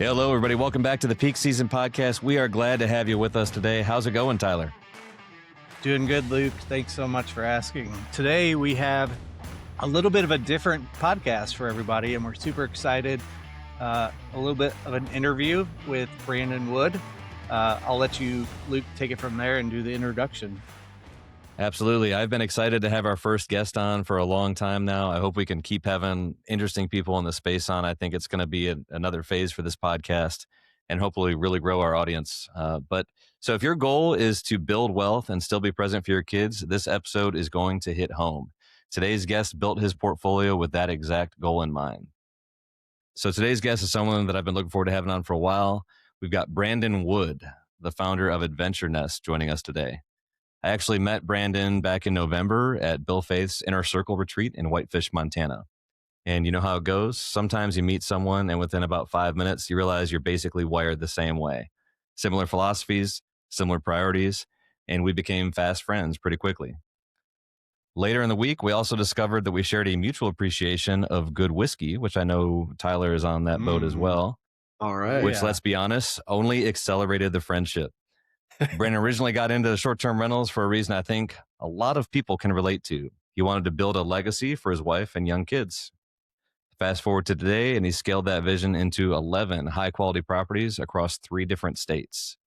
Hello, everybody. Welcome back to the Peak Season Podcast. We are glad to have you with us today. How's it going, Tyler? Doing good, Luke. Thanks so much for asking. Today, we have a little bit of a different podcast for everybody, and we're super excited. A little bit of an interview with Brandon Wood. I'll let you, Luke, take it from there and do the introduction. Absolutely. I've been excited to have our first guest on for a long time now. I hope we can keep having interesting people in the space on. I think it's going to be another phase for this podcast and hopefully really grow our audience. So if your goal is to build wealth and still be present for your kids, this episode is going to hit home. Today's guest built his portfolio with that exact goal in mind. So today's guest is someone that I've been looking forward to having on for a while. We've got Brandon Wood, the founder of Adventure Nest, joining us today. I actually met Brandon back in November at Bill Faith's Inner Circle Retreat in Whitefish, Montana. And you know how it goes? Sometimes you meet someone and within about 5 minutes, you realize you're basically wired the same way. Similar philosophies, similar priorities, and we became fast friends pretty quickly. Later in the week, we also discovered that we shared a mutual appreciation of good whiskey, which I know Tyler is on that boat as well. All right. Which, let's be honest, only accelerated the friendship. Brandon originally got into short-term rentals for a reason I think a lot of people can relate to. He wanted to build a legacy for his wife and young kids. Fast forward to today, and he scaled that vision into 11 high-quality properties across 3 different states.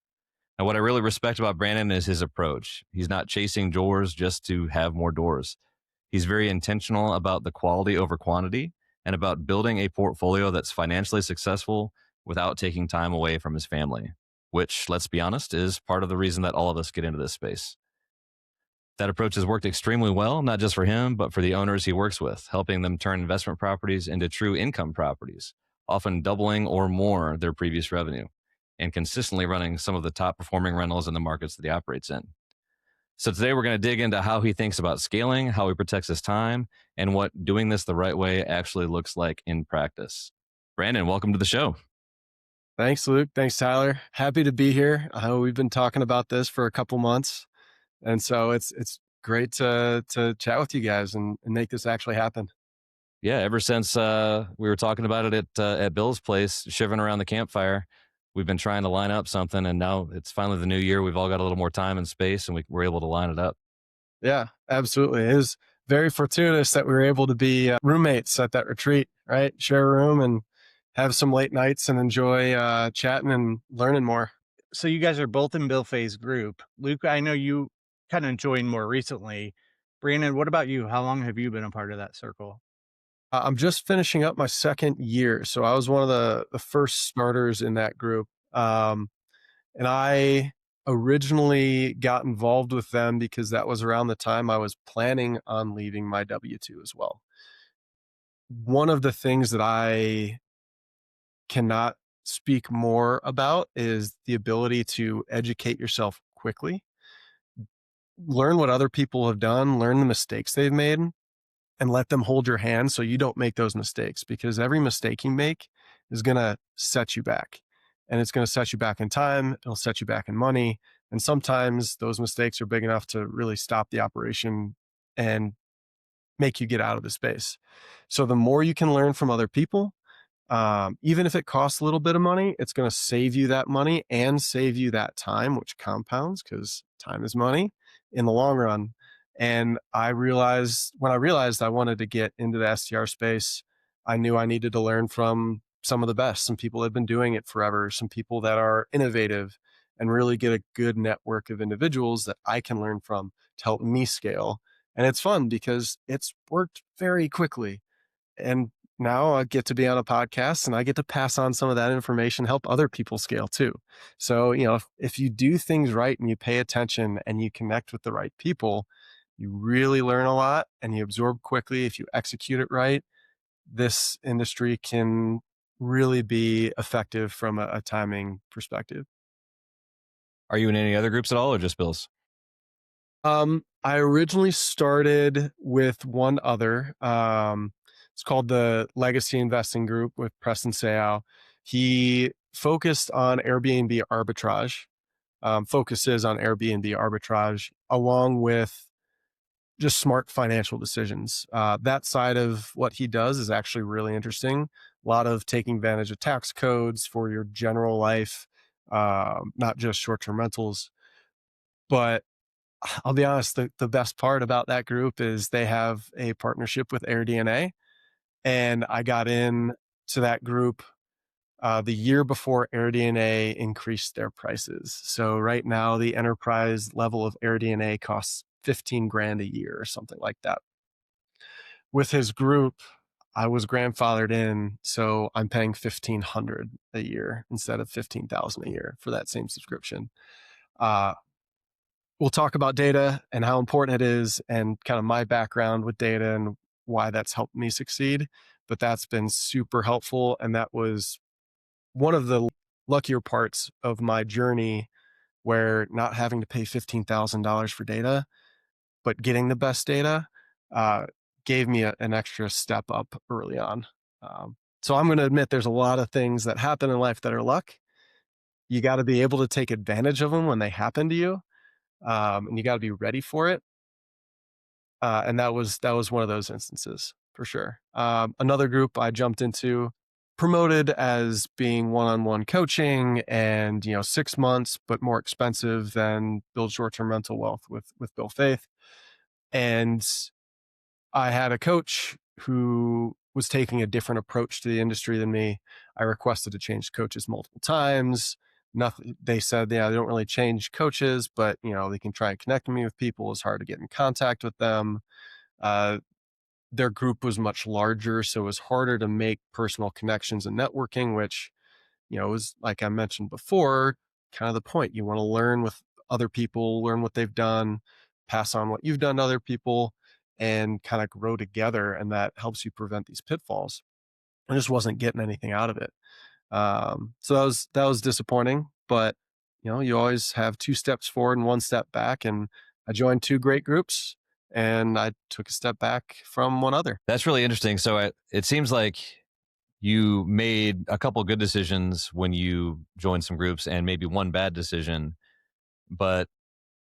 Now, what I really respect about Brandon is his approach. He's not chasing doors just to have more doors. He's very intentional about the quality over quantity and about building a portfolio that's financially successful without taking time away from his family, which, let's be honest, is part of the reason that all of us get into this space. That approach has worked extremely well, not just for him, but for the owners he works with, helping them turn investment properties into true income properties, often doubling or more their previous revenue, and consistently running some of the top performing rentals in the markets that he operates in. So today we're going to dig into how he thinks about scaling, how he protects his time, and what doing this the right way actually looks like in practice. Brandon, welcome to the show. Thanks, Luke. Thanks, Tyler. Happy to be here. We've been talking about this for a couple months. And so it's great to chat with you guys and make this actually happen. Yeah, ever since we were talking about it at Bill's place, shivering around the campfire, we've been trying to line up something, and now it's finally the new year. We've all got a little more time and space, and we're able to line it up. Yeah, absolutely. It was very fortuitous that we were able to be roommates at that retreat, right? Share a room and have some late nights and enjoy chatting and learning more. So you guys are both in Bill Faith's group. Luke, I know you kind of joined more recently. Brandon, what about you? How long have you been a part of that circle? I'm just finishing up my second year. So I was one of the first starters in that group. And I originally got involved with them because that was around the time I was planning on leaving my W-2 as well. One of the things that I cannot speak more about is the ability to educate yourself quickly, learn what other people have done, learn the mistakes they've made, and let them hold your hand so you don't make those mistakes, because every mistake you make is going to set you back, and it's going to set you back in time. It'll set you back in money. And sometimes those mistakes are big enough to really stop the operation and make you get out of the space. So the more you can learn from other people, even if it costs a little bit of money, it's going to save you that money and save you that time, which compounds because time is money in the long run. And when I realized I wanted to get into the STR space, I knew I needed to learn from some of the best, some people that have been doing it forever, some people that are innovative, and really get a good network of individuals that I can learn from to help me scale. And it's fun because it's worked very quickly. And now I get to be on a podcast and I get to pass on some of that information, help other people scale too. So, if you do things right and you pay attention and you connect with the right people, you really learn a lot and you absorb quickly. If you execute it right, this industry can really be effective from a timing perspective. Are you in any other groups at all, or just Bill's? I originally started with one other. It's called the Legacy Investing Group with Preston Sayal. He focused on Airbnb arbitrage, focuses on Airbnb arbitrage, along with just smart financial decisions. That side of what he does is actually really interesting. A lot of taking advantage of tax codes for your general life, not just short term rentals. But I'll be honest, the best part about that group is they have a partnership with AirDNA. And I got in to that group the year before AirDNA increased their prices. So right now, the enterprise level of AirDNA costs 15 grand a year or something like that. With his group, I was grandfathered in, so I'm paying 1,500 a year instead of 15,000 a year for that same subscription. Uh, we'll talk about data and how important it is, and kind of my background with data and why that's helped me succeed. But that's been super helpful, and that was one of the luckier parts of my journey, where not having to pay $15,000 for data, but getting the best data, uh, gave me an extra step up early on. So I'm going to admit there's a lot of things that happen in life that are luck. You got to be able to take advantage of them when they happen to you, and you got to be ready for it. And that was one of those instances for sure. Another group I jumped into, promoted as being one-on-one coaching, and 6 months, but more expensive than Build Short-Term Rental Wealth with Bill Faith. And I had a coach who was taking a different approach to the industry than me. I requested to change coaches multiple times. Nothing. They said, yeah, they don't really change coaches, but they can try and connect me with people. It's hard to get in contact with them. Uh, their group was much larger, so it was harder to make personal connections and networking, which was, like I mentioned before, kind of the point. You want to learn with other people, learn what they've done, pass on what you've done to other people, and kind of grow together. And that helps you prevent these pitfalls. I just wasn't getting anything out of it. So that was disappointing, but you always have two steps forward and one step back. And I joined two great groups, and I took a step back from one other. That's really interesting. So it seems like you made a couple good decisions when you joined some groups and maybe one bad decision, but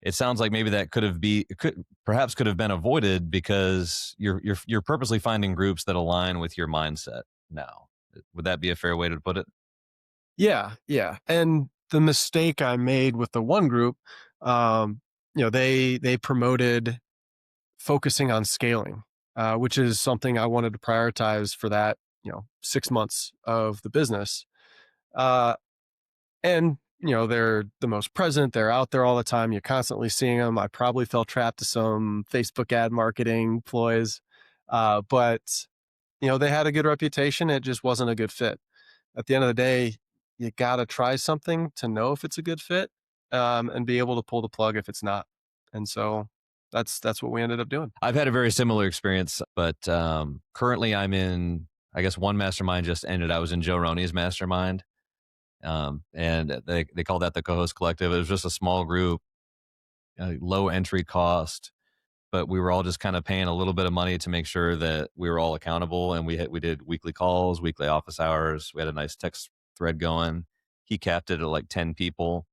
it sounds like maybe that could have been avoided because you're purposely finding groups that align with your mindset now. Would that be a fair way to put it? Yeah, yeah. And the mistake I made with the one group, they promoted focusing on scaling, which is something I wanted to prioritize for that 6 months of the business. Uh, and they're the most present. They're out there all the time. You're constantly seeing them. I probably fell trap to some Facebook ad marketing ploys, but they had a good reputation. It just wasn't a good fit. At the end of the day, you got to try something to know if it's a good fit, and be able to pull the plug if it's not. And so that's what we ended up doing. I've had a very similar experience, but currently I'm in, I guess one mastermind just ended. I was in Joe Roney's mastermind. And they call that the co-host collective. It was just a small group, low entry cost, but we were all just kind of paying a little bit of money to make sure that we were all accountable. And we did weekly calls, weekly office hours. We had a nice text thread going. He capped it at like 10 people.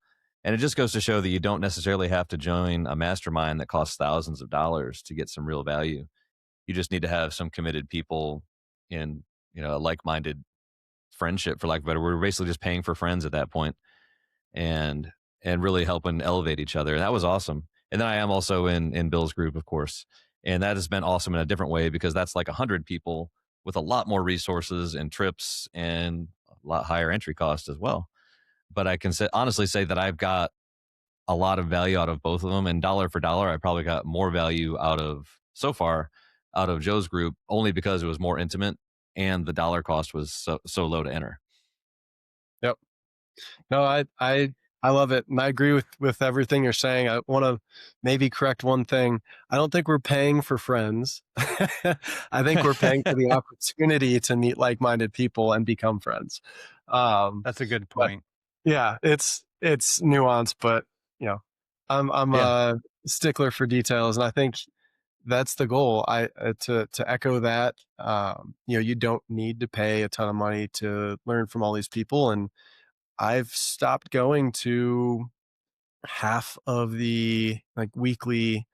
And it just goes to show that you don't necessarily have to join a mastermind that costs thousands of dollars to get some real value. You just need to have some committed people in, a like-minded friendship, for lack of a better word. We're basically just paying for friends at that point, and really helping elevate each other. And that was awesome. And then I am also in Bill's group, of course, and that has been awesome in a different way because that's like 100 people with a lot more resources and trips and a lot higher entry cost as well. But I can honestly say that I've got a lot of value out of both of them, and dollar for dollar, I probably got more value out of so far out of Joe's group, only because it was more intimate and the dollar cost was so low to enter. Yep. No, I love it, and I agree with everything you're saying. I want to maybe correct one thing. I don't think we're paying for friends. I think we're paying for the opportunity to meet like-minded people and become friends. That's a good But point. yeah, it's nuanced, but you know, I'm Yeah. a stickler for details, and I think that's the goal. I to echo that. You don't need to pay a ton of money to learn from all these people, and I've stopped going to half of the like weekly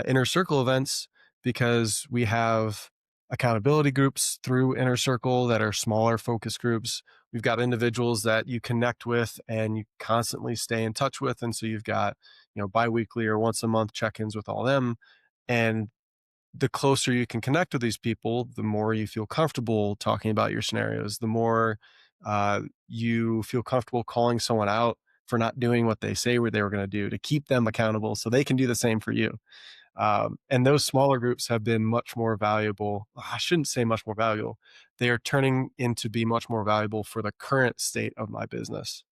inner circle events because we have accountability groups through inner circle that are smaller focus groups. We've got individuals that you connect with and you constantly stay in touch with. And so you've got, biweekly or once a month check-ins with all them. And the closer you can connect with these people, the more you feel comfortable talking about your scenarios, the more you feel comfortable calling someone out for not doing what they say they were going to do, to keep them accountable so they can do the same for you. And those smaller groups have been much more valuable. I shouldn't say much more valuable. They are turning into be much more valuable for the current state of my business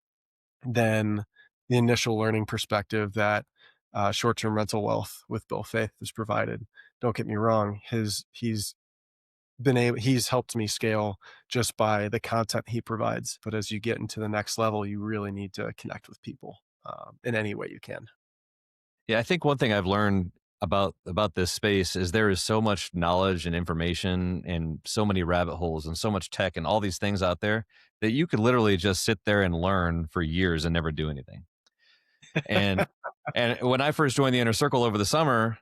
than the initial learning perspective that short-term rental wealth with Bill Faith has provided. Don't get me wrong. He's helped me scale just by the content he provides. But as you get into the next level, you really need to connect with people in any way you can. Yeah, I think one thing I've learned about this space is there is so much knowledge and information and so many rabbit holes and so much tech and all these things out there that you could literally just sit there and learn for years and never do anything. And and when I first joined the inner circle over the summer,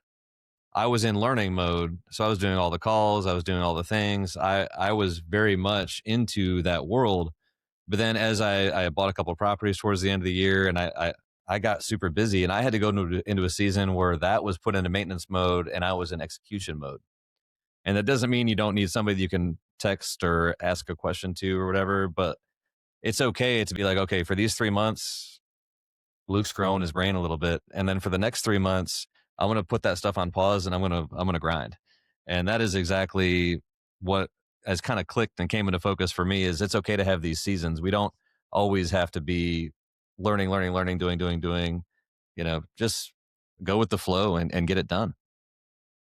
I was in learning mode. So I was doing all the calls, I was doing all the things. I was very much into that world. But then as I bought a couple of properties towards the end of the year, and I got super busy, and I had to go into a season where that was put into maintenance mode and I was in execution mode. And that doesn't mean you don't need somebody that you can text or ask a question to or whatever, but it's okay to be like, okay, for these 3 months, Luke's growing his brain a little bit. And then for the next 3 months, I'm going to put that stuff on pause and I'm going to grind. And that is exactly what has kind of clicked and came into focus for me is it's okay to have these seasons. We don't always have to be learning, doing, just go with the flow and get it done.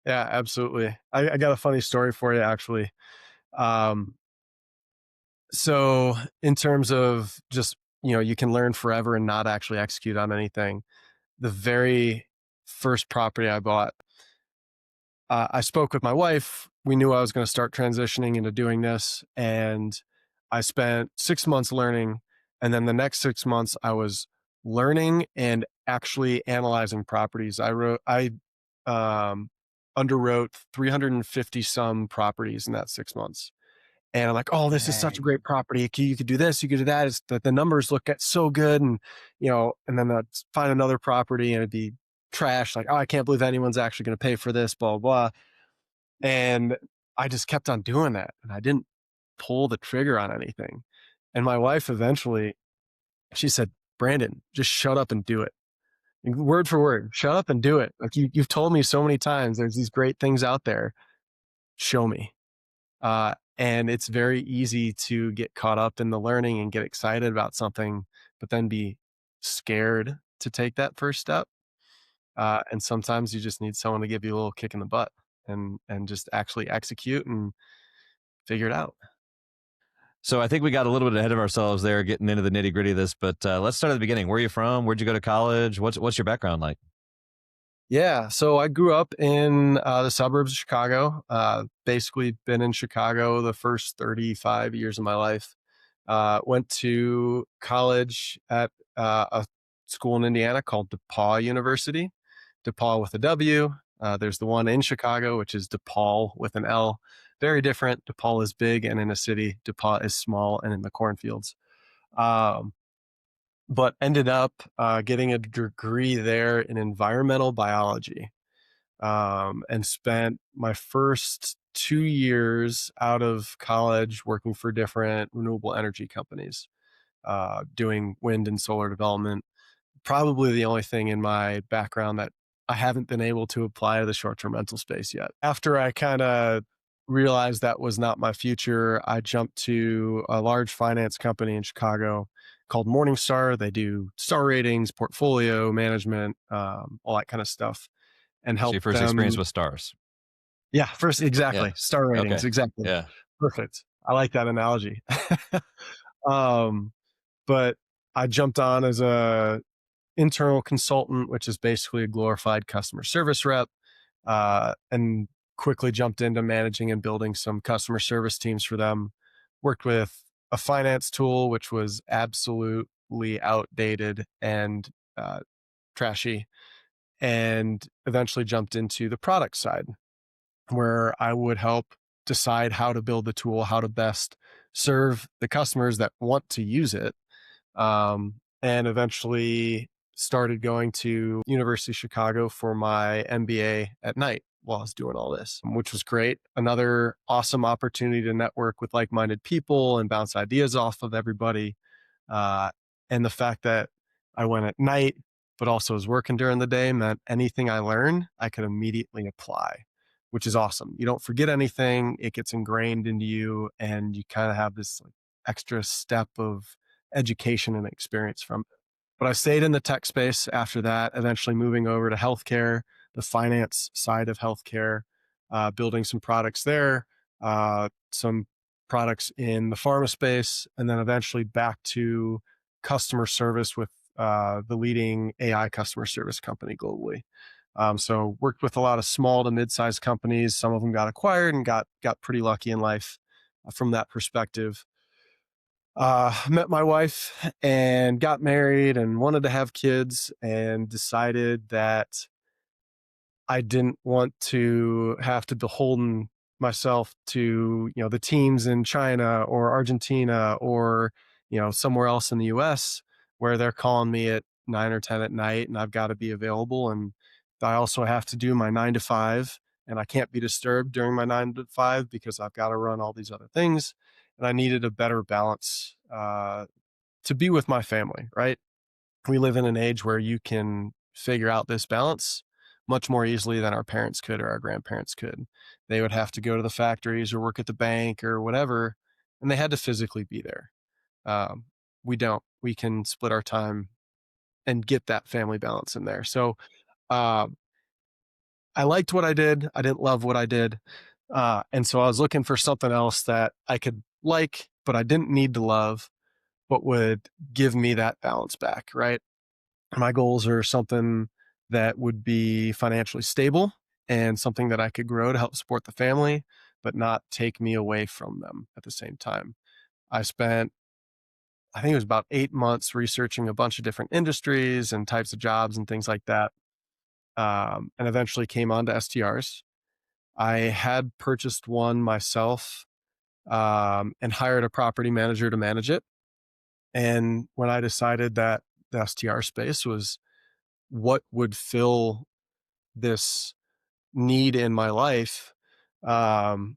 Yeah, absolutely. I got a funny story for you, actually. Um, so in terms of just, you can learn forever and not actually execute on anything. The very first property I bought, I spoke with my wife. We knew I was going to start transitioning into doing this. And I spent 6 months learning. And then the next 6 months, I was learning and actually analyzing properties. I um, underwrote 350 some properties in that 6 months. And I'm like, oh, this is such a Dang. great property. You could do this, you could do that. It's the numbers look at so good. And, and then I'd find another property and it'd be trash. Like, oh, I can't believe anyone's actually going to pay for this, blah, blah. And I just kept on doing that. And I didn't pull the trigger on anything. And my wife eventually, she said, Brandon, just shut up and do it. Word for word, shut up and do it. Like you've told me so many times, there's these great things out there. Show me. And it's very easy to get caught up in the learning and get excited about something, but then be scared to take that first step. And sometimes you just need someone to give you a little kick in the butt and just actually execute and figure it out. So I think we got a little bit ahead of ourselves there, getting into the nitty gritty of this. But let's start at the beginning. Where are you from? Where'd you go to college? What's your background like? Yeah, so I grew up in the suburbs of Chicago. Basically, been in Chicago the first 35 years of my life. Went to college at a school in Indiana called DePaul University, DePaul with a W. There's the one in Chicago, which is DePaul with an L. Very different. DePaul is big and in a city. DePaul is small and in the cornfields. Um, but ended up getting a degree there in environmental biology, and spent my first 2 years out of college working for different renewable energy companies, doing wind and solar development. Probably the only thing in my background that I haven't been able to apply to the short-term rental space yet. After I kind of realized that was not my future, I jumped to a large finance company in Chicago called Morningstar. They do star ratings, portfolio management, all that kind of stuff, and So help your first experience them. with stars. Yeah, first, Yeah. exactly. Star Okay. ratings, exactly. Yeah. Perfect. I like that analogy. um, but I jumped on as a internal consultant, which is basically a glorified customer service rep, and quickly jumped into managing and building some customer service teams for them. Worked with a finance tool, which was absolutely outdated and trashy. and eventually jumped into the product side where I would help decide how to build the tool, how to best serve the customers that want to use it. And eventually started going to University of Chicago for my MBA at night while I was doing all this, which was great. Another awesome opportunity to network with like-minded people and bounce ideas off of everybody. Uh, and the fact that I went at night, but also was working during the day meant anything I learned, I could immediately apply, which is awesome. You don't forget anything, it gets ingrained into you, and you kind of have this like extra step of education and experience from it. But I stayed in the tech space after that, eventually moving over to healthcare, the finance side of healthcare, building some products there, some products in the pharma space, and then eventually back to customer service with the leading AI customer service company globally. So worked with a lot of small to mid-sized companies. Some of them got acquired and got pretty lucky in life from that perspective. Met my wife and got married and wanted to have kids and decided that I didn't want to have to beholden myself to, the teams in China or Argentina or, somewhere else in the US where they're calling me at 9 or 10 at night and I've got to be available. And I also have to do my 9 to 5 and I can't be disturbed during my 9 to 5 because I've got to run all these other things. And I needed a better balance to be with my family, right? We live in an age where you can figure out this balance much more easily than our parents could or our grandparents could. They would have to go to the factories or work at the bank or whatever, and they had to physically be there. Um, we don't. We can split our time and get that family balance in there. So uh, I liked what I did. I didn't love what I did. And so I was looking for something else that I could like, but I didn't need to love, but would give me that balance back, right? My goals are something that would be financially stable and something that I could grow to help support the family, but not take me away from them at the same time. I spent, I think it was about 8 months researching a bunch of different industries and types of jobs and things like that, and eventually came on to STRs. I had purchased one myself and hired a property manager to manage it. And when I decided that the STR space was what would fill this need in my life, um,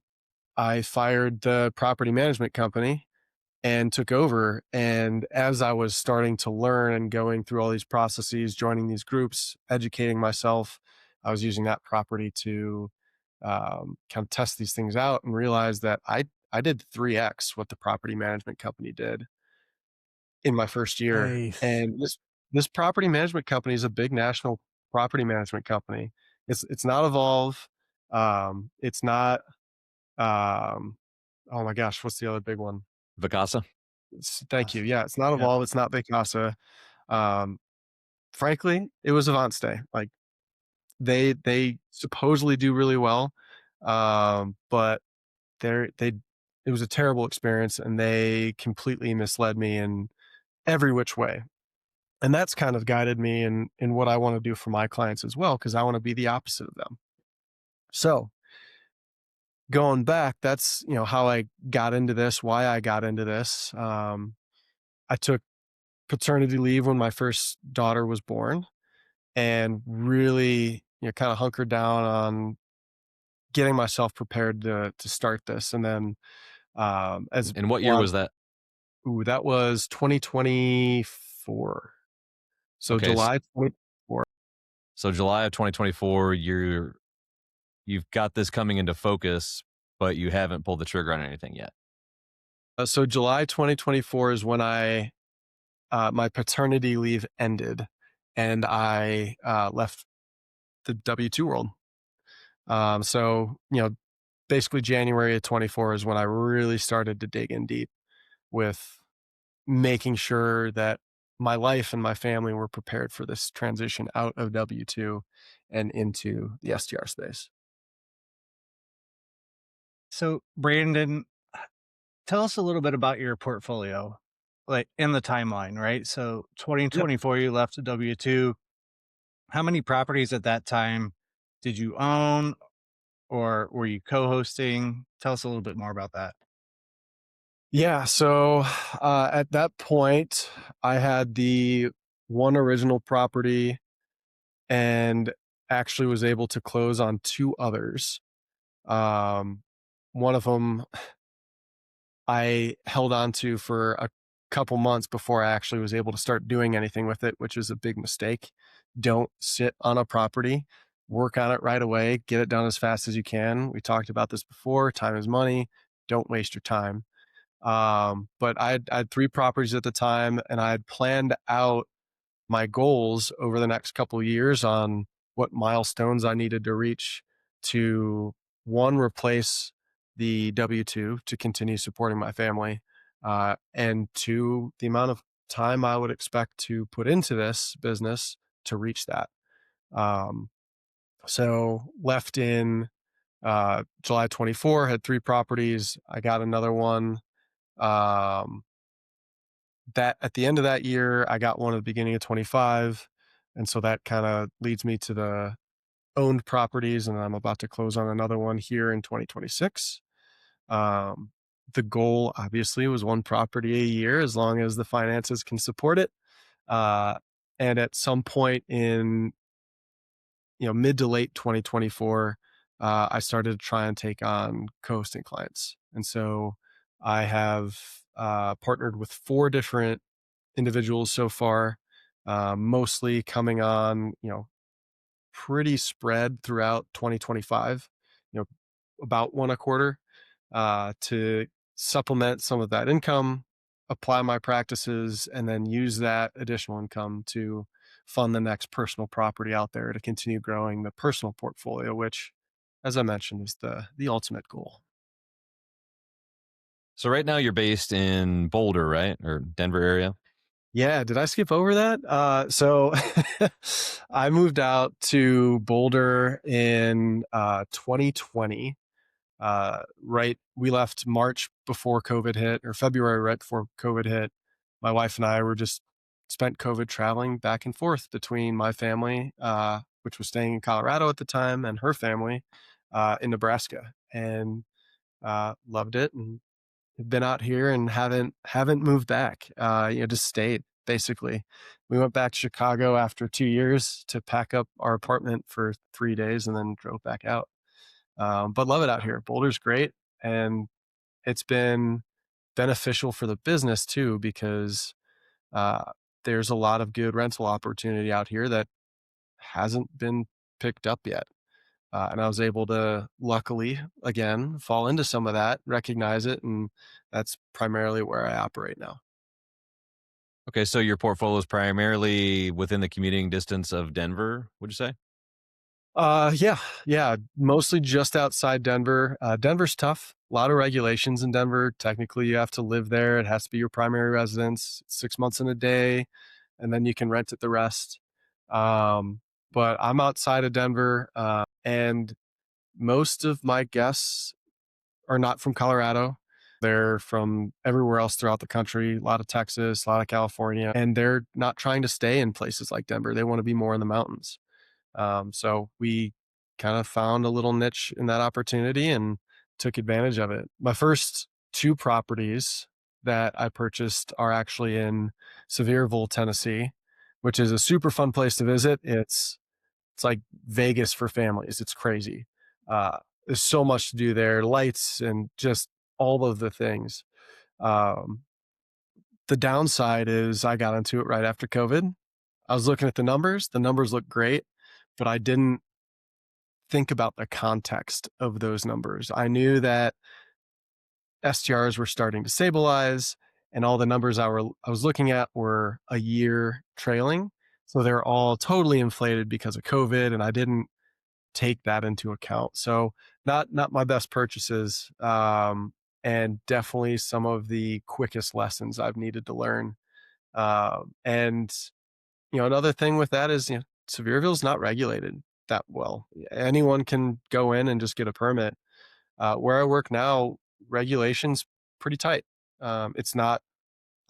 I fired the property management company and took over. And as I was starting to learn and going through all these processes, joining these groups, educating myself, I was using that property to kind of test these things out and realize that I did 3x what the property management company did in my first year. Nice. And this property management company is a big national property management company. It's not Evolve. It's not um, oh my gosh, what's the other big one? Vicasa. Thank you. Yeah, it's not Yeah. Evolve. It's not Big Casa. Um, frankly, it was Avance. Like they supposedly do really well, but they it was a terrible experience, and they completely misled me in every which way. And that's kind of guided me in what I want to do for my clients as well, because I want to be the opposite of them. So going back, that's how I got into this, why I got into this. I took paternity leave when my first daughter was born, and really kind of hunkered down on getting myself prepared to start this. And then as And what year well, was that? ooh, that was 2024. So Okay, July 24. so July of 2024, you've got this coming into focus, but you haven't pulled the trigger on anything yet. So July 2024 is when I my paternity leave ended, and I left the W-2 world. So basically January of 24 is when I really started to dig in deep with making sure that my life and my family were prepared for this transition out of W-2 and into the STR space. So, Brandon, tell us a little bit about your portfolio, like in the timeline, right? So, Yep. 2024, you left the W 2. How many properties at that time did you own, or were you co-hosting? Tell us a little bit more about that. Yeah. So at that point, I had the one original property and actually was able to close on two others. Um, one of them I held on to for a couple months before I actually was able to start doing anything with it, which is a big mistake. Don't sit on a property, work on it right away, get it done as fast as you can. We talked about this before. Time is money. Don't waste your time. But I had three properties at the time, and I had planned out my goals over the next couple of years on what milestones I needed to reach to one, replace the W-2 to continue supporting my family, and two, the amount of time I would expect to put into this business to reach that. Um, so left in July 24, had three properties. I got another one. Um, that at the end of that year, I got one at the beginning of 25. And so that kind of leads me to the owned properties. And I'm about to close on another one here in 2026. Um, the goal obviously was one property a year as long as the finances can support it. Uh, and at some point in mid to late 2024, I started to try and take on co-hosting clients. And so I have partnered with four different individuals so far, mostly coming on, pretty spread throughout 2025, you know, about one a quarter, to supplement some of that income, apply my practices, and then use that additional income to fund the next personal property out there to continue growing the personal portfolio, which, as I mentioned, is the ultimate goal. So right now you're based in Boulder, right? Or Denver area? Yeah, did I skip over that? So I moved out to Boulder in 2020. We left March before COVID hit, or February right before COVID hit. My wife and I were just spent COVID traveling back and forth between my family, which was staying in Colorado at the time, and her family in Nebraska, and loved it. And been out here and haven't moved back. Just stayed basically. We went back to Chicago after 2 years to pack up our apartment for 3 days and then drove back out. But love it out here. Boulder's great, and it's been beneficial for the business too because uh, there's a lot of good rental opportunity out here that hasn't been picked up yet. And I was able to, luckily, again, fall into some of that, recognize it, and that's primarily where I operate now. Okay, so your portfolio is primarily within the commuting distance of Denver, would you say? Yeah, mostly just outside Denver. Denver's tough. A lot of regulations in Denver. Technically, you have to live there. It has to be your primary residence. 6 months in a day, and then you can rent it the rest. Um, but I'm outside of Denver, and most of my guests are not from Colorado. They're from everywhere else throughout the country, a lot of Texas, a lot of California, and they're not trying to stay in places like Denver. They want to be more in the mountains. So we kind of found a little niche in that opportunity and took advantage of it. My first two properties that I purchased are actually in Sevierville, Tennessee, which is a super fun place to visit. It's like Vegas for families. It's crazy. There's so much to do there, lights and just all of the things. Um, the downside is I got into it right after COVID. I was looking at the numbers. The numbers look great, but I didn't think about the context of those numbers. I knew that STRs were starting to stabilize, and all the numbers I was looking at were a year trailing. So they're all totally inflated because of COVID, and I didn't take that into account. So not my best purchases, and definitely some of the quickest lessons I've needed to learn. And another thing with that is Sevierville's not regulated that well. Anyone can go in and just get a permit. Where I work now, regulations pretty tight. It's not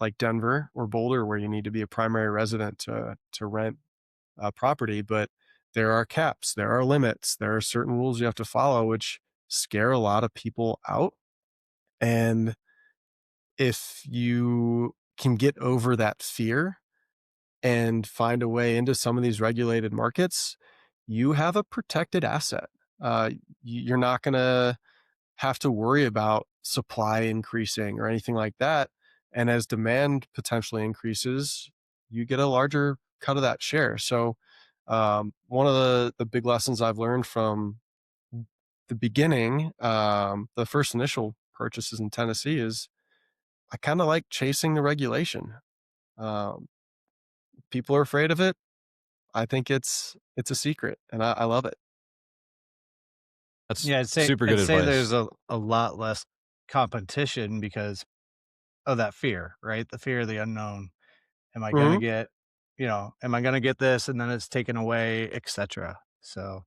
like Denver or Boulder where you need to be a primary resident to rent property, but there are caps, there are limits, there are certain rules you have to follow, which scare a lot of people out. And if you can get over that fear and find a way into some of these regulated markets, you have a protected asset. You're not going to have to worry about supply increasing or anything like that. And as demand potentially increases, you get a larger cut of that share. So, one of the big lessons I've learned from the beginning, the first initial purchases in Tennessee is I kind of like chasing the regulation. Um, People are afraid of it. I think it's a secret, and I love it. That's Yeah, I'd say super good I'd say advice. there's a lot less competition because of that fear, right? The fear of the unknown. Am I gonna Mhm. get, am I gonna get this and then it's taken away, etc. So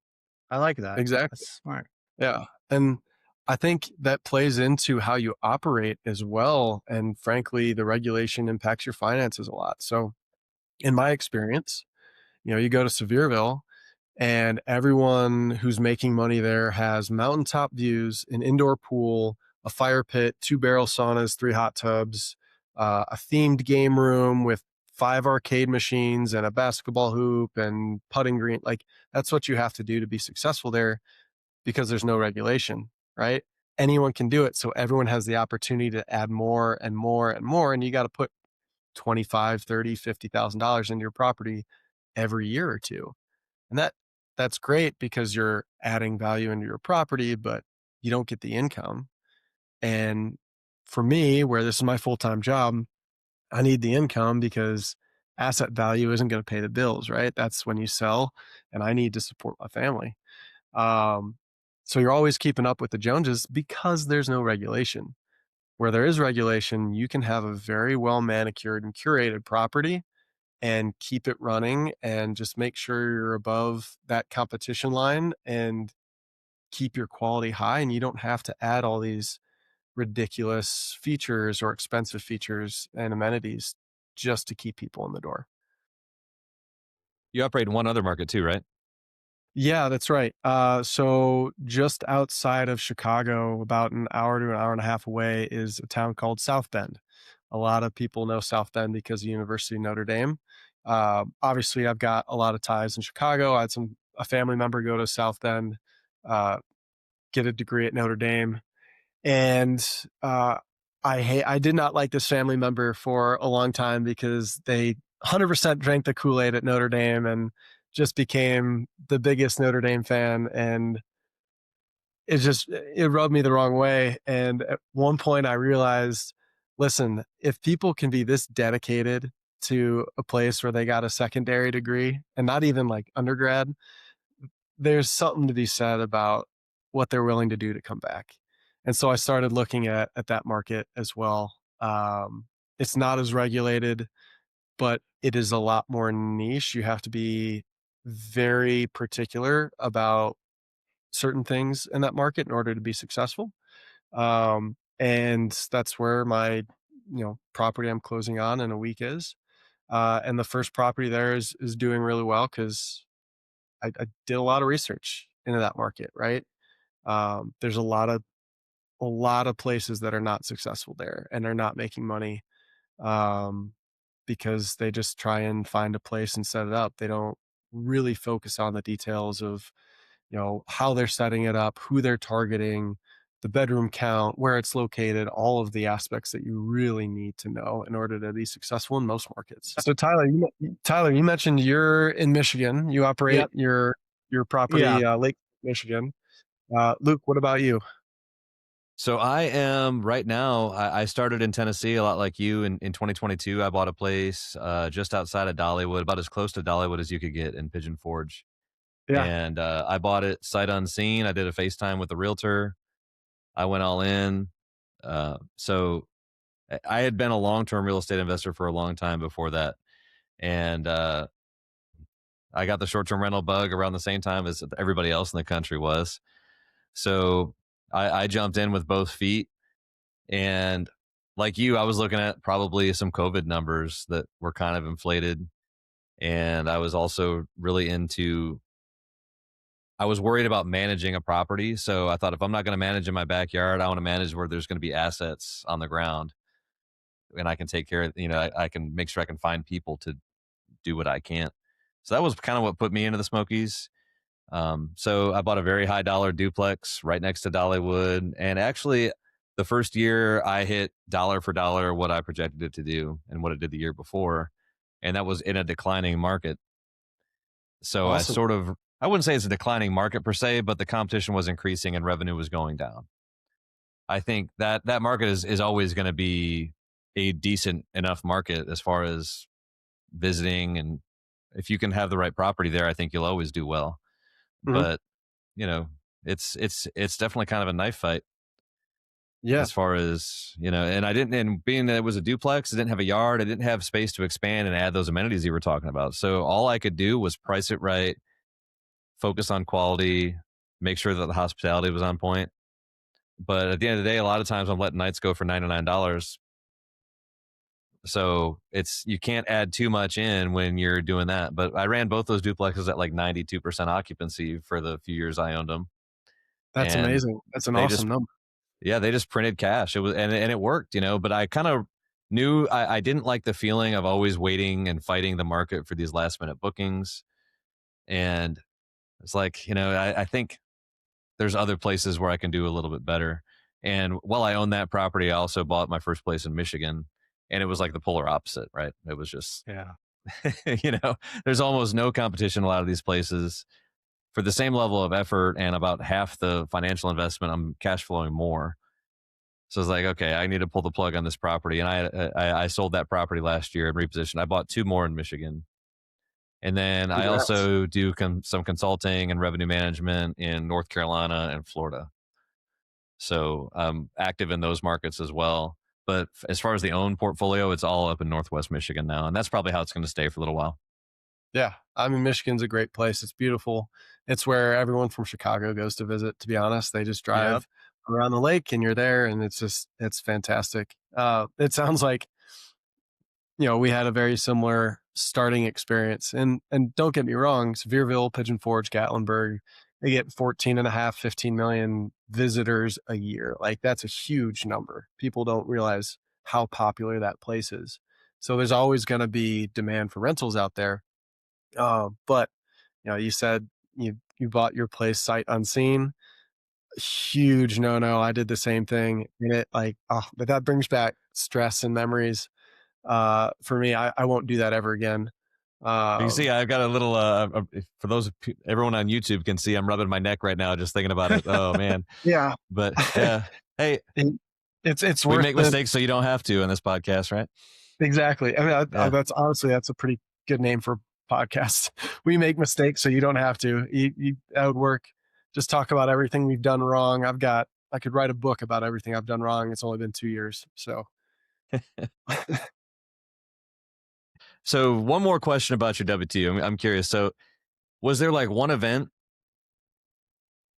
I like that. Exactly. That's smart. Yeah. And I think that plays into how you operate as well. And frankly, the regulation impacts your finances a lot. So, in my experience, you go to Sevierville and everyone who's making money there has mountaintop views, an indoor pool, a fire pit, 2 barrel saunas, 3 hot tubs, a themed game room with 5 arcade machines and a basketball hoop and putting green. Like, that's what you have to do to be successful there because there's no regulation, right? Anyone can do it. So everyone has the opportunity to add more and more and more. And you got to put 25, 30, $50,000 into your property every year or two. And that's great because you're adding value into your property, but you don't get the income. And for me, where this is my full-time job, I need the income because asset value isn't going to pay the bills, right? That's when you sell, and I need to support my family. Um, so you're always keeping up with the Joneses because there's no regulation. Where there is regulation, you can have a very well manicured and curated property and keep it running and just make sure you're above that competition line and keep your quality high. And you don't have to add all these ridiculous features or expensive features and amenities just to keep people in the door. You operate in one other market too, right? Yeah, that's right. So just outside of Chicago, about an hour to an hour and a half away, is a town called South Bend. A lot of people know South Bend because of University of Notre Dame. Obviously, I've got a lot of ties in Chicago. I had a family member go to South Bend, uh, get a degree at Notre Dame, and I did not like this family member for a long time because they 100% drank the Kool-Aid at Notre Dame and just became the biggest Notre Dame fan, and it rubbed me the wrong way. And at one point I realized, listen, if people can be this dedicated to a place where they got a secondary degree and not even like undergrad, there's something to be said about what they're willing to do to come back. And so I started looking at that market as well. It's not as regulated, but it is a lot more niche. You have to be very particular about certain things in that market in order to be successful. And that's where my property I'm closing on in a week is. And the first property there is doing really well because I did a lot of research into that market, right? There's a lot of places that are not successful there and they're not making money um, because they just try and find a place and set it up. They don't really focus on the details of how they're setting it up, who they're targeting, the bedroom count, where it's located, all of the aspects that you really need to know in order to be successful in most markets. So Tyler, you mentioned you're in Michigan. You operate Yep. your Yeah. property, Lake Michigan. Luke, what about you? So I am right now. I started in Tennessee a lot like you in 2022. I bought a place just outside of Dollywood, about as close to Dollywood as you could get in Pigeon Forge. Yeah. And I bought it sight unseen. I did a FaceTime with the realtor. I went all in. So I had been a long term real estate investor for a long time before that. And I got the short term rental bug around the same time as everybody else in the country was. So I jumped in with both feet. And like you, I was looking at probably some COVID numbers that were kind of inflated. And I was also really into, I was worried about managing a property. So I thought if I'm not going to manage in my backyard, I want to manage where there's going to be assets on the ground and I can take care of, I can make sure I can find people to do what I can't. So that was kind of what put me into the Smokies. So I bought a very high dollar duplex right next to Dollywood. And actually, the first year I hit dollar for dollar what I projected it to do and what it did the year before. And that was in a declining market. So Awesome. I wouldn't say it's a declining market per se, but the competition was increasing and revenue was going down. I think that market is always going to be a decent enough market as far as visiting, and if you can have the right property there, I think you'll always do well. Mhm. But you know, it's definitely kind of a knife fight Yeah, as far as and I didn't, and being that it was a duplex, I didn't have a yard, I didn't have space to expand and add those amenities you were talking about. So all I could do was price it right, focus on quality, make sure that the hospitality was on point. But at the end of the day, a lot of times I'm letting nights go for $99. So it's, you can't add too much in when you're doing that. But I ran both those duplexes at like 92% occupancy for the few years I owned them. that's And amazing. That's an they just, awesome number. yeah, they just printed cash. It was, and it worked, but I kind of knew I didn't like the feeling of always waiting and fighting the market for these last minute bookings. And it's like, I think there's other places where I can do a little bit better. And while I own that property, I also bought my first place in Michigan, and it was like the polar opposite, right? It was just, Yeah. there's almost no competition in a lot of these places for the same level of effort, and about half the financial investment, I'm cash flowing more. So it's like, okay, I need to pull the plug on this property. And I sold that property last year and repositioned. I bought two more in Michigan. And then I Congrats. also do some consulting and revenue management in North Carolina and Florida. So I'm active in those markets as well. But as far as the own portfolio, it's all up in Northwest Michigan now. And that's probably how it's going to stay for a little while. Yeah, I mean, Michigan's a great place. It's beautiful. It's where everyone from Chicago goes to visit, to be honest. They just Yep. drive around the lake and you're there, and it's fantastic. It sounds like, we had a very similar starting experience. And don't get me wrong, Sevierville, Pigeon Forge, Gatlinburg, they get 14 and a half, 15 million visitors a year. Like, that's a huge number. People don't realize how popular that place is. So there's always going to be demand for rentals out there. But you said you bought your place sight unseen. Huge no no. I did the same thing, and but that brings back stress and memories. For me, I won't do that ever again. You see, Um, I've got a little, for everyone on YouTube can see, I'm rubbing my neck right now just thinking about it. Oh, man. yeah, But yeah, hey, And it's we worth make the mistakes so you don't have to in this podcast, right? exactly. I mean, Yeah. that's honestly that's a pretty good name for a podcast. We make mistakes so you don't have to. That would work. Just talk about everything we've done wrong. I could write a book about everything I've done wrong. It's only been 2 years, so. So one more question about your W2. I'm curious. So was there like one event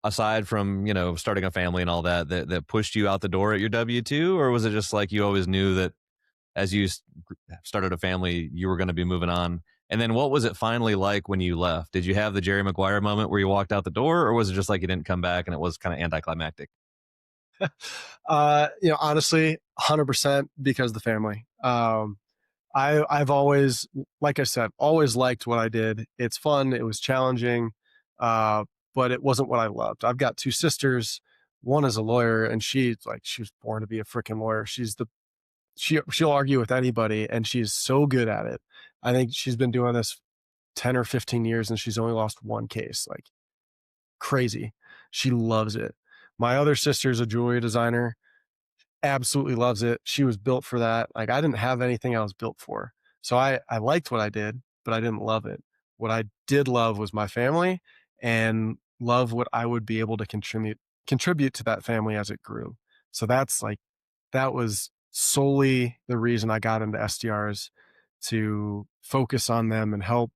aside from, starting a family and all that pushed you out the door at your W2? Or was it just like you always knew that as you started a family, you were going to be moving on? And then what was it finally like when you left? Did you have the Jerry Maguire moment where you walked out the door, or was it just like you didn't come back and it was kind of anticlimactic? Honestly, 100% because of the family. I've always, like I said, always liked what I did. It's fun. It was challenging, uh, but it wasn't what I loved. I've got two sisters. One is a lawyer, and she was born to be a freaking lawyer. She'll argue with anybody, and she's so good at it. I think she's been doing this 10 or 15 years, and she's only lost one case. Like, crazy. She loves it. My other sister's a jewelry designer, absolutely loves it. She was built for that. Like, I didn't have anything I was built for. So I liked what I did, but I didn't love it. What I did love was my family, and love what I would be able to contribute to that family as it grew. So that was solely the reason I got into STRs, to focus on them and help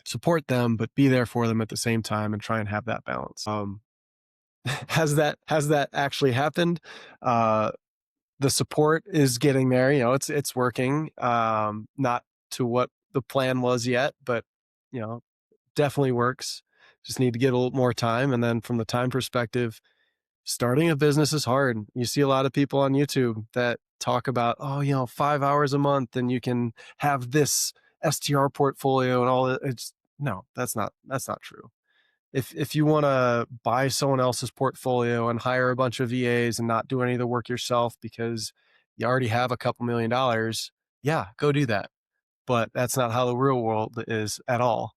support them, but be there for them at the same time and try and have that balance. Has that actually happened? The support is getting there. It's working. Not to what the plan was yet, but you know, definitely works. Just need to get a little more time. And then from the time perspective, starting a business is hard. You see a lot of people on YouTube that talk about, oh, 5 hours a month and you can have this STR portfolio and all that. It's no, that's not true. If you want to buy someone else's portfolio and hire a bunch of VAs and not do any of the work yourself because you already have a couple $1,000,000, yeah, go do that. But that's not how the real world is at all.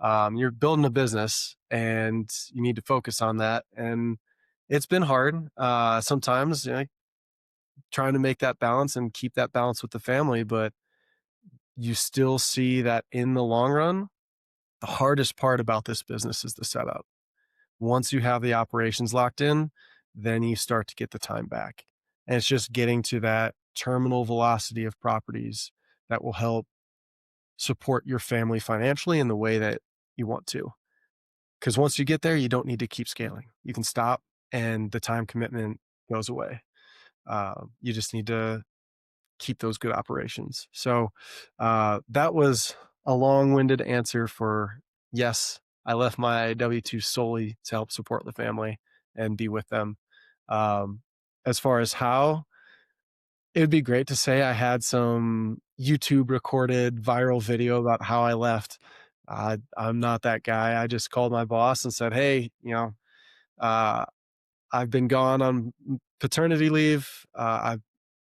You're building a business and you need to focus on that. And it's been hard sometimes, trying to make that balance and keep that balance with the family. But you still see that in the long run, the hardest part about this business is the setup. Once you have the operations locked in, then you start to get the time back. And it's just getting to that terminal velocity of properties that will help support your family financially in the way that you want to. Because once you get there, you don't need to keep scaling. You can stop and the time commitment goes away. You just need to keep those good operations. So that was a long winded answer for yes, I left my W 2 solely to help support the family and be with them. Um, as far as how, it would be great to say I had some YouTube recorded viral video about how I left. I'm not that guy. I just called my boss and said, hey, uh, I've been gone on paternity leave. I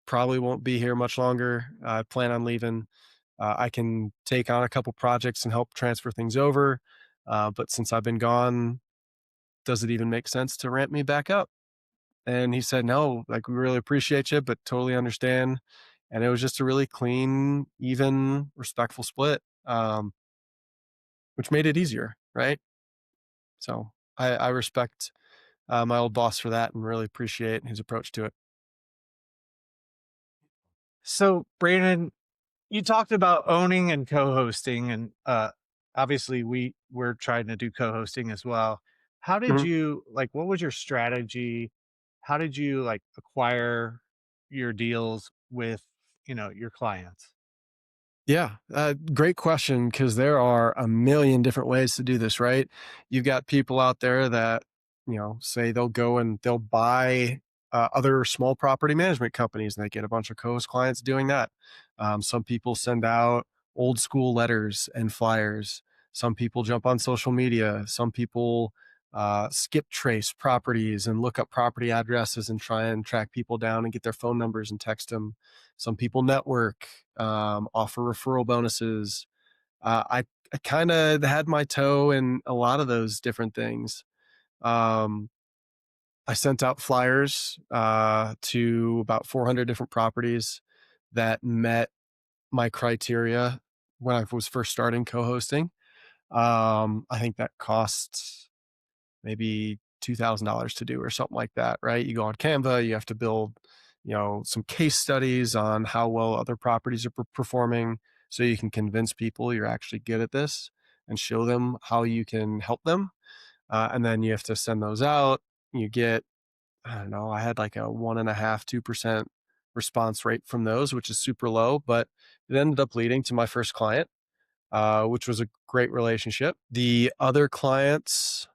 probably won't be here much longer. I plan on leaving. I can take on a couple projects and help transfer things over. But since I've been gone, does it even make sense to ramp me back up? And he said, no, like, we really appreciate you, but totally understand. And it was just a really clean, even, respectful split, which made it easier. Right. So I respect my old boss for that and really appreciate his approach to it. So, Brandon, you talked about owning and co-hosting, and obviously we're trying to do co-hosting as well. How did Mhm. you like? What was your strategy? How did you like acquire your deals with your clients? Yeah, great question. Because there are a million different ways to do this, right? You've got people out there that, say they'll go and they'll buy other small property management companies and they get a bunch of co-host clients doing that. Some people send out old school letters and flyers. Some people jump on social media. Some people skip trace properties and look up property addresses and try and track people down and get their phone numbers and text them. Some people network, offer referral bonuses. I kind of had my toe in a lot of those different things. Um, I sent out flyers to about 400 different properties that met my criteria when I was first starting co-hosting. I think that costs maybe $2,000 to do or something like that, right? You go on Canva, you have to build, some case studies on how well other properties are performing so you can convince people you're actually good at this and show them how you can help them. And then you have to send those out. You get, I don't know, I had like a 1.5, 2% response rate from those, which is super low, but it ended up leading to my first client, which was a great relationship. The other clients,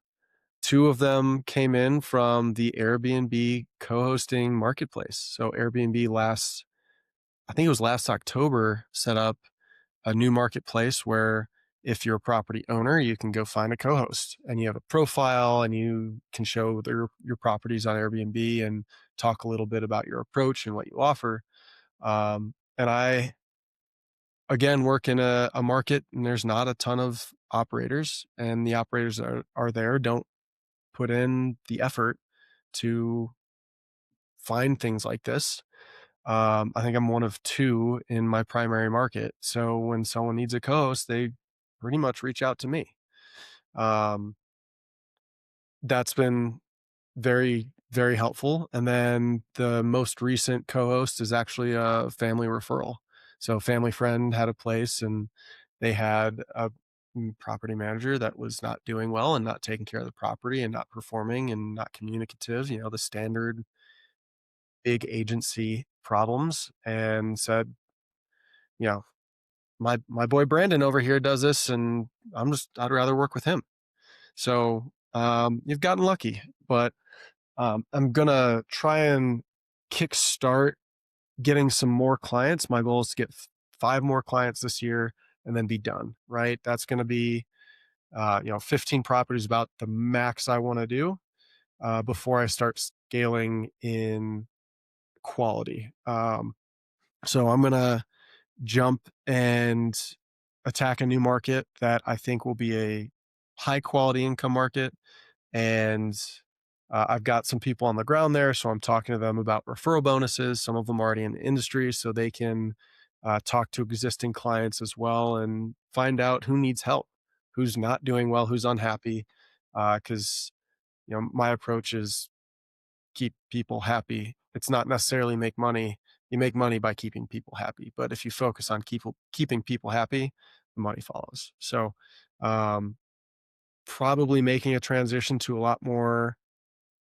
two of them came in from the Airbnb co-hosting marketplace. So Airbnb I think it was last October, set up a new marketplace where if you're a property owner, you can go find a co-host and you have a profile and you can show your properties on Airbnb and talk a little bit about your approach and what you offer. And I, again, work in a market and there's not a ton of operators, and the operators that are there don't put in the effort to find things like this. I think I'm one of two in my primary market. So when someone needs a co-host, they pretty much reach out to me. Um, that's been very, very helpful. And then the most recent co-host is actually a family referral. So a family friend had a place and they had a property manager that was not doing well and not taking care of the property and not performing and not communicative, the standard big agency problems, and said, you know, my boy Brandon over here does this, and I'd rather work with him. So you've gotten lucky, but I'm gonna try and kickstart getting some more clients. My goal is to get 5 more clients this year and then be done. Right, that's going to be 15 properties, about the max I want to do before I start scaling in quality. So I'm gonna jump and attack a new market that I think will be a high quality income market. And I've got some people on the ground there, so I'm talking to them about referral bonuses. Some of them already in the industry, so they can talk to existing clients as well and find out who needs help, who's not doing well, who's unhappy. Because my approach is keep people happy. It's not necessarily make money. You make money by keeping people happy, but if you focus on keeping people happy, the money follows. So, um, probably making a transition to a lot more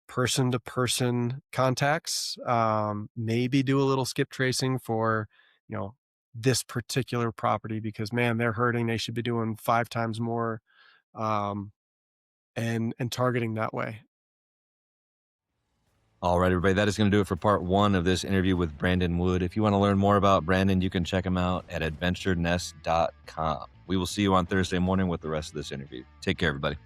person to person contacts. Maybe do a little skip tracing for, you know, this particular property because man, they're hurting. They should be doing 5 times more, um, and targeting that way. All right, everybody, that is going to do it for part 1 of this interview with Brandon Wood. If you want to learn more about Brandon, you can check him out at adventurenest.com. We will see you on Thursday morning with the rest of this interview. Take care, everybody.